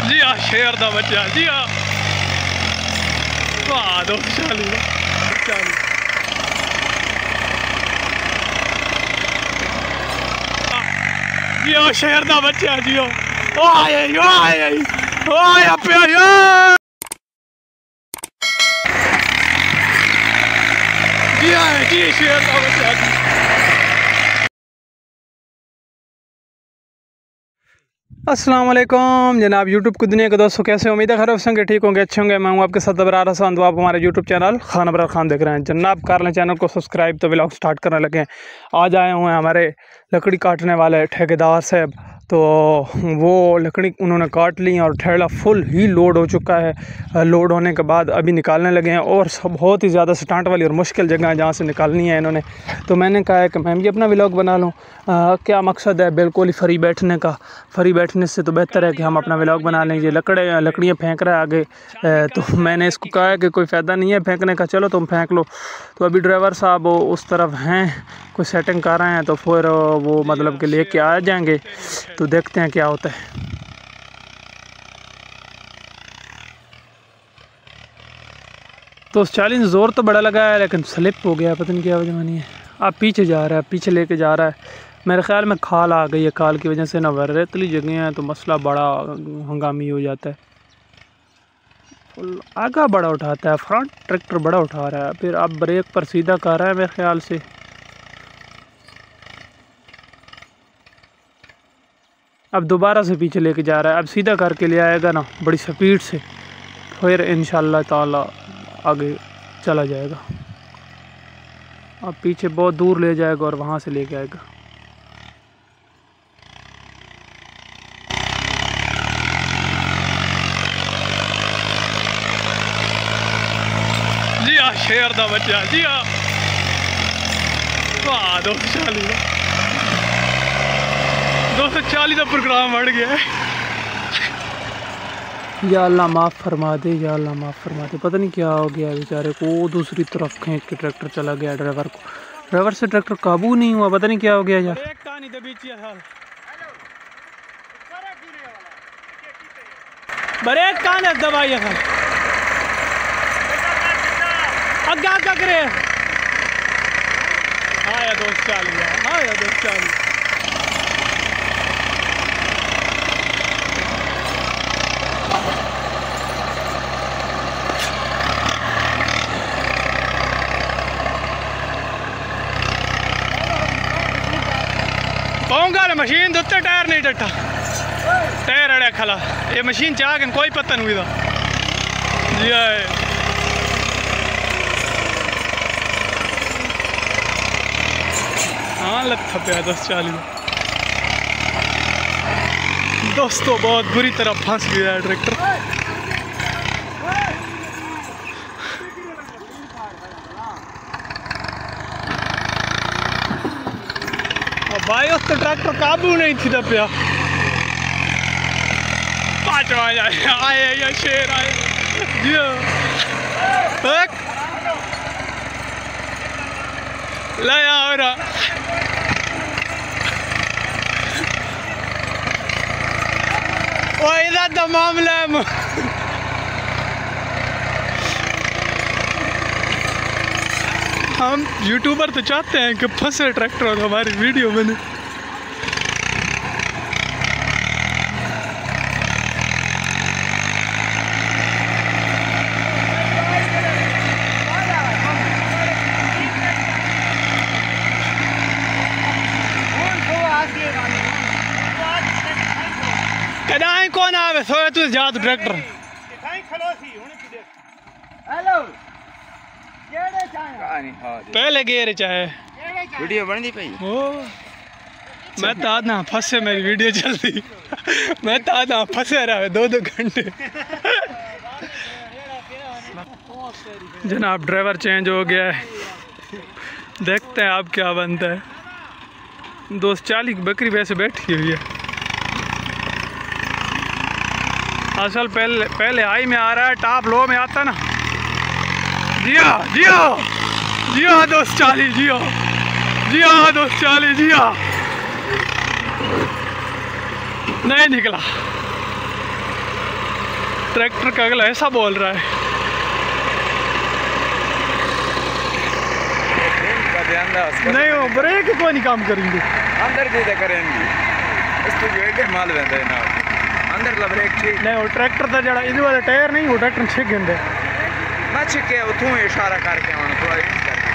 जी हाँ, शेर दा बच्चा जी हाँ। वाह दोस्त चाली जी हाँ, शेर दा बच्चा जी हाँ। जी हाँ जी, शेर दा बच्चा जी। अस्सलाम वालेकुम जनाब यूट्यूब की दुनिया के दोस्तों, कैसे उम्मीद है खैर संगे ठीक होंगे, अच्छे होंगे। मैं हूं आपके साथ अबरार हसन। तो आप हमारे यूट्यूब चैनल खान अबरार खान देख रहे हैं जनाब। कर लें चैनल को सब्सक्राइब, तो व्लॉग स्टार्ट करने लगे। आज आए हुए हैं हमारे लकड़ी काटने वाले ठेकेदार साहब। तो वो लकड़ी उन्होंने काट ली और ठेला फुल ही लोड हो चुका है। लोड होने के बाद अभी निकालने लगे हैं और सब बहुत ही ज़्यादा स्टांट वाली और मुश्किल जगह है जहाँ से निकालनी है इन्होंने। तो मैंने कहा है कि मैं भी अपना व्लॉग बना लूँ। क्या मकसद है, बिल्कुल ही फ्री बैठने का। फ्री बैठने से तो बेहतर है कि हम अपना व्लॉग बना लें। ये लकड़ियाँ फेंक रहा है आगे, तो मैंने इसको कहा है कि कोई फ़ायदा नहीं है फेंकने का, चलो तुम फेंक लो। तो अभी ड्राइवर साहब उस तरफ हैं, कोई सेटिंग कर रहे हैं, तो फिर वो मतलब कि लेके आ जाएंगे। तो देखते हैं क्या होता है। तो उस चाली ने ज़ोर तो बड़ा लगा है लेकिन स्लिप हो गया, पता नहीं क्या वजह नहीं है। अब पीछे जा रहा है, पीछे लेके जा रहा है। मेरे ख्याल में खाल आ गई है, खाल की वजह से ना रेतली जगह है तो मसला बड़ा हंगामी हो जाता है। आगा बड़ा उठाता है, फ्रंट ट्रैक्टर बड़ा उठा रहा है, फिर अब ब्रेक पर सीधा कर रहा है मेरे ख्याल से। अब दोबारा से पीछे लेके जा रहा है, अब सीधा करके ले आएगा ना बड़ी स्पीड से, फिर इंशाल्लाह ताला आगे चला जाएगा। अब पीछे बहुत दूर ले जाएगा और वहाँ से लेके आएगा। जी हाँ, शेर दा बच्चा जी हाँ। वाह 240 का प्रोग्राम बढ़ गया है। या अल्लाह माफ़ फरमा दे, या अल्लाह माफ़ फरमा दे। पता नहीं क्या हो गया बेचारे को, वो दूसरी तरफ खींच के ट्रैक्टर चला गया ड्राइवर को। ड्राइवर से ट्रैक्टर काबू नहीं हुआ, पता नहीं क्या हो गया यार। ब्रेक कहाँ है दबाई है अग्गा क्या करे। हाँ यार दोस्त चाली, हाँ यार दोस्त चाली। कहूँगा मशीन दुत्ते टायर नहीं डटा, टायर अड़े खला ये मशीन चाह के कोई पता नहीं हुआ जी। हाँ लत पे दोस्त चाली दोस्तों, बहुत बुरी तरह फंस गया है ट्रैक्टर। भाई उस तो ट्रैक्टर काबू नहीं थी दबिया। पांचवा आए या शेर आए जी लाया हो रहा। इधर तो मामला है। हम यूट्यूबर तो चाहते हैं कि फंसे ट्रैक्टर और हमारी वीडियो बने। कदाई कौन आवे सोए तू जा तू ट्रैक्टर पहले गेर चाहे वीडियो बन दी पई मैं तो ना फंसे, मेरी वीडियो चल रही। मैं तो ना फंसे रहा 2-2 घंटे। जनाब ड्राइवर चेंज हो गया है, देखते हैं आप क्या बनता है। 240 बकरी वैसे बैठी हुई है। असल पहले हाई में आ रहा है, टॉप लो में आता ना। जिया जिया जिया 240 जिया जिया 240 जिया नहीं निकला। ट्रैक्टर का अगला ऐसा बोल रहा है। नहीं वो ब्रेक कोई नहीं काम करेंगे अंदर दे करेंगे इसको वेटे माल वेंदे ना अंदर ला ब्रेक ठीक नहीं वो ट्रैक्टर का जड़ा इधर वाला टायर नहीं वो ट्रैक्टर छिक गंदे ना छिके उठूं इशारा करके आना थोड़ा यूज करके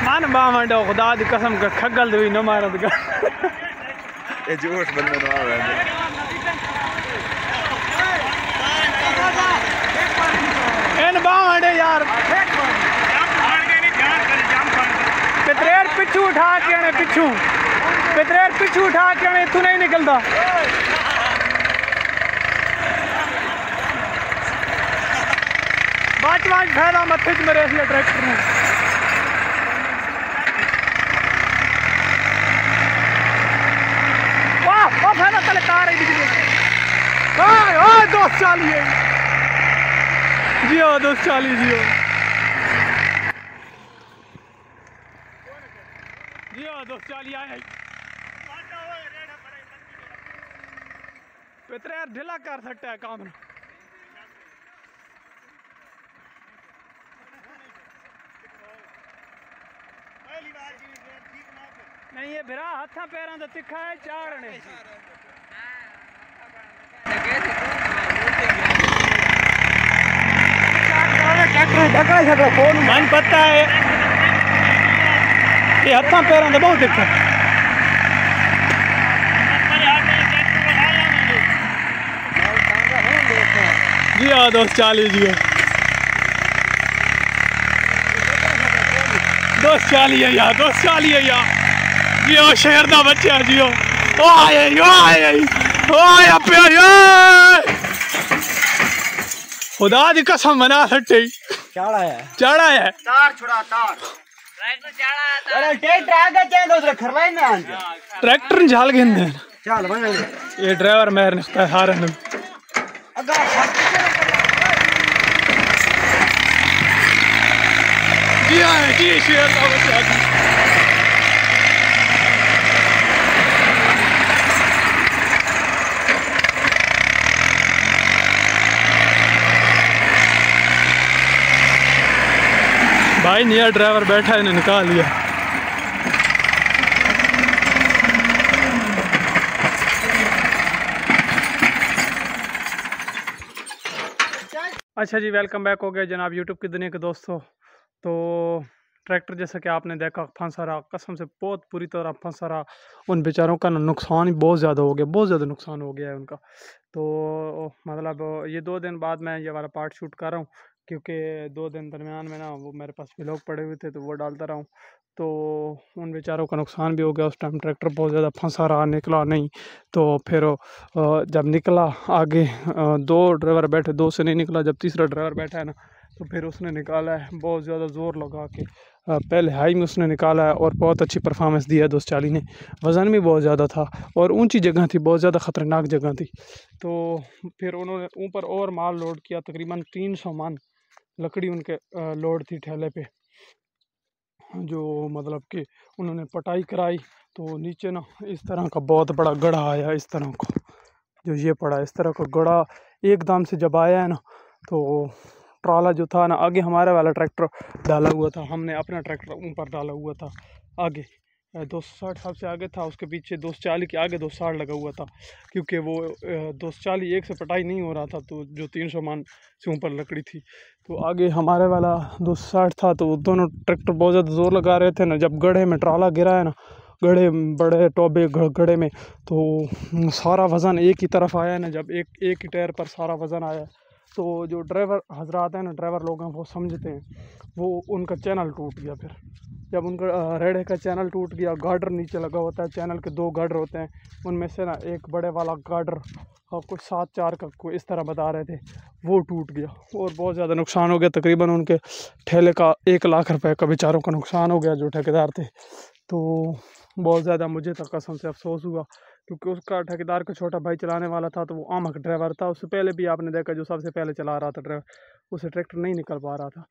मान बावंडो खुदा दी कसम का खगल दे न मारत का ये जोश बंदे ना वेंदे इन बावंडे यार पितरेर पिछू उठा के आने पिछू पितरेर पिछू उठा के आने तू नहीं निकलता बाच बाच फैला मत्थे च मेरे इसलिए ट्रैक्टर में वाह वाह फैला तले कार है बिजली ओए दोस्त चालिए जियो दोस्त चालिए जियो दोस्त चाली आए पितरे यार ढिला कर सकते हैं काम नहीं ये बिरा हाथा पैरों का तिखा है चाड़ने मन पता है ये हाथा पैरों का बहुत तिखा जी हाँ दोस्त चाली जी दोस्त चाली है यार दोस्त चाली है यार जी हाँ शहर का बच्चा जी ओ आए ओ आए ओ आया पे खुदा दी कसम मना सट्टे चढ़ा है तार छुड़ा तार अरे ट्रैक्टर आगे चेंज दूसरे खरलाई में आन ट्रैक्टर झाल गेंदे चल भाई ये ड्राइवर मेहर निकता है हारे ने जी हाँ जी शेर का बच्चा भाई नया ड्राइवर बैठा है इन्हें निकाल लिया अच्छा जी वेलकम बैक हो गया जनाब यूट्यूब की दुनिया के दोस्तों। तो ट्रैक्टर जैसा कि आपने देखा फंसा रहा कसम से बहुत बुरी तरह फंसा रहा उन बेचारों का नुकसान ही बहुत ज़्यादा हो गया बहुत ज़्यादा नुकसान हो गया है उनका। तो मतलब ये 2 दिन बाद मैं ये वाला पार्ट शूट कर रहा हूँ क्योंकि 2 दिन दरमियान में ना वो मेरे पास व्लॉग पड़े हुए थे तो वो डालता रहा हूँ। तो उन बेचारों का नुकसान भी हो गया उस टाइम ट्रैक्टर बहुत ज़्यादा फंसा रहा निकला नहीं। तो फिर जब निकला आगे 2 ड्राइवर बैठे 2 से नहीं निकला जब तीसरा ड्राइवर बैठा है ना तो फिर उसने निकाला है बहुत ज़्यादा ज़ोर लगा के पहले हाई में उसने निकाला है और बहुत अच्छी परफॉर्मेंस दिया है दोस्त चाली ने। वज़न भी बहुत ज़्यादा था और ऊंची जगह थी बहुत ज़्यादा ख़तरनाक जगह थी। तो फिर उन्होंने ऊपर और माल लोड किया तकरीबन 300 मन लकड़ी उनके लोड थी ठेले पे जो मतलब कि उन्होंने पटाई कराई। तो नीचे ना इस तरह का बहुत बड़ा गड़ा आया इस तरह का जो ये पड़ा इस तरह का गड़ा एकदम से जब आया है ना तो ट्राला जो था ना आगे हमारा वाला ट्रैक्टर डाला हुआ था हमने अपना ट्रैक्टर ऊपर डाला हुआ था आगे 260 सबसे आगे था उसके पीछे 240 के आगे 260 लगा हुआ था क्योंकि वो 240 एक से पटाई नहीं हो रहा था तो जो 300 मन से ऊपर लकड़ी थी तो आगे हमारे वाला 260 था। तो दोनों ट्रैक्टर बहुत ज़्यादा ज़ोर लगा रहे थे ना जब गड्ढे में ट्राला गिरा है ना गड्ढे बड़े टोबे गड्ढे में तो सारा वज़न एक ही तरफ आया है ना जब एक ही टायर पर सारा वज़न आया तो जो ड्राइवर हजरात हैं ना ड्राइवर लोग हैं वो समझते हैं वो उनका चैनल टूट गया। फिर जब उनका रेडे का चैनल टूट गया गार्डर नीचे लगा होता है चैनल के 2 गार्डर होते हैं उनमें से ना एक बड़े वाला गार्डर आपको 7-4 का कोई इस तरह बता रहे थे वो टूट गया और बहुत ज़्यादा नुकसान हो गया तकरीबन उनके ठेले का 1 लाख रुपए का बेचारों का नुकसान हो गया जो ठेकेदार थे। तो बहुत ज़्यादा मुझे तो कसम से अफसोस हुआ क्योंकि उसका ठेकेदार का छोटा भाई चलाने वाला था तो वो आमक ड्राइवर था उससे पहले भी आपने देखा जो सबसे पहले चला रहा था ड्राइवर उसे ट्रैक्टर नहीं निकल पा रहा था।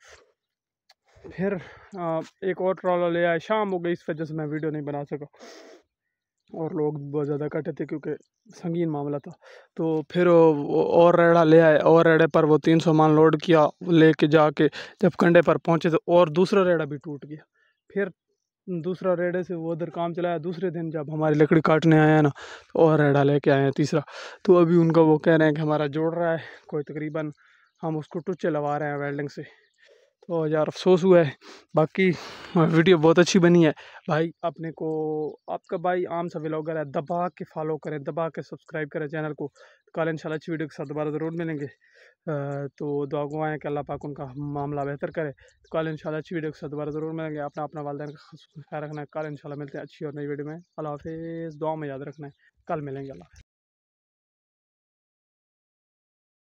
फिर एक और ट्रॉला ले आए शाम हो गई इस वजह से मैं वीडियो नहीं बना सका। और लोग बहुत ज़्यादा कटे थे क्योंकि संगीन मामला था। तो फिर और रेड़ा ले आए, और रेड़े पर वो 300 मान लोड किया, लेके जाके जब कंडे पर पहुँचे तो और दूसरा रेड़ा भी टूट गया। फिर दूसरा रेड़े से वो उधर काम चलाया। दूसरे दिन जब हमारी लकड़ी काटने आया ना, तो और रेड़ा लेके आए हैं तीसरा। तो अभी उनका वो कह रहे हैं कि हमारा जोड़ रहा है कोई, तकरीबन हम उसको टुच्चे लगा रहे हैं वेल्डिंग से। तो यार अफसोस हुआ है। बाकी वीडियो बहुत अच्छी बनी है भाई। अपने को आपका भाई आम सा व्लॉगर है, दबा के फॉलो करें, दबा के सब्सक्राइब करें चैनल को। कल इंशाल्लाह अच्छी वीडियो के साथ दोबारा ज़रूर मिलेंगे। तो दुआ है कि अल्लाह पाक उनका मामला बेहतर करे। तो कल इंशाल्लाह अच्छी वीडियो के साथ दोबारा ज़रूर मिलेंगे। अपना अपना वालिदैन का ख्याल रखना है। कल इंशाल्लाह मिलते हैं अच्छी और नई वीडियो में। अल्लाह हाफिज़। दुआ में याद रखना है। कल मिलेंगे। अल्लाह हाफ़िज़।